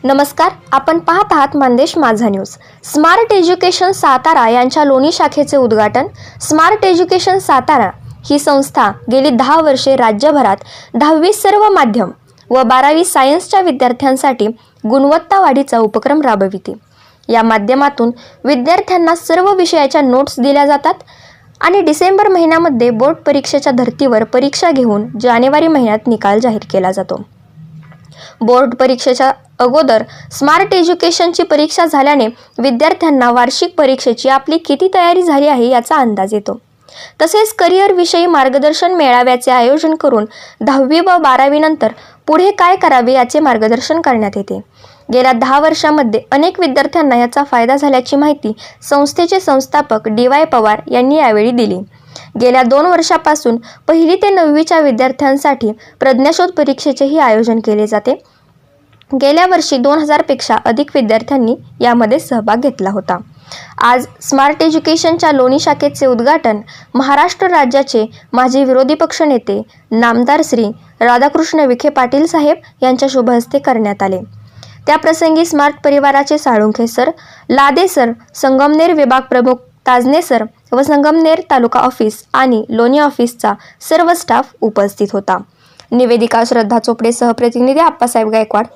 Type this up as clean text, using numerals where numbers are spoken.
नमस्कार, आपण पाहत आहात मानदेश माझा न्यूज। स्मार्ट एज्युकेशन सातारा यांच्या लोणी शाखेचे उद्घाटन। स्मार्ट एज्युकेशन सातारा ही संस्था गेली 10 वर्षे राज्यभरात 10वी सर्व माध्यम व 12वी सायन्सच्या विद्यार्थ्यांसाठी गुणवत्ता वाढीचा उपक्रम राबविते। या माध्यमातून विद्यार्थ्यांना सर्व विषयाच्या नोट्स दिल्या जातात आणि डिसेंबर महिन्यामध्ये बोर्ड परीक्षेच्या धर्तीवर परीक्षा घेऊन जानेवारी महिन्यात निकाल जाहीर केला जातो। बोर्ड परीक्षेच्या अगोदर स्मार्ट एज्युकेशनची परीक्षा झाल्याने विद्यार्थ्यांना वार्षिक परीक्षेची आपली किती तयारी झाली आहे याचा अंदाज येतो। तसेच करिअर विषयी मार्गदर्शन मेळाव्याचे आयोजन करून 10वी व 12वी नंतर पुढे काय करावे याचे मार्गदर्शन करण्यात येते। गेल्या 10 वर्षांमध्ये अनेक विद्यार्थ्यांना याचा फायदा झाल्याची माहिती संस्थेचे संस्थापक DY पवार यांनी यावेळी दिली। गेल्या 2 वर्षापासून 1ली ते 9वीच्या विद्यार्थ्यांसाठी प्रज्ञाशोध परीक्षेचेही आयोजन केले जाते। गेल्या वर्षी 2000 पेक्षा अधिक विद्यार्थ्यांनी यामध्ये सहभाग घेतला होता। आज स्मार्ट एज्युकेशनच्या लोणी शाखेचे उद्घाटन महाराष्ट्र राज्याचे माजी विरोधी पक्षनेते नामदार श्री राधाकृष्ण विखे पाटील साहेब यांच्या शुभ हस्ते करण्यात आले। त्याप्रसंगी स्मार्ट परिवाराचे साळुंखे सर, लादे सर, संगमनेर विभाग प्रमुख ताजने सर व संगमनेर तालुका ऑफिस आणि लोणी ऑफिसचा सर्व स्टाफ उपस्थित होता। निवेदिका श्रद्धा चोपडे, सहप्रतिनिधी आप्पासाहेब गायकवाड।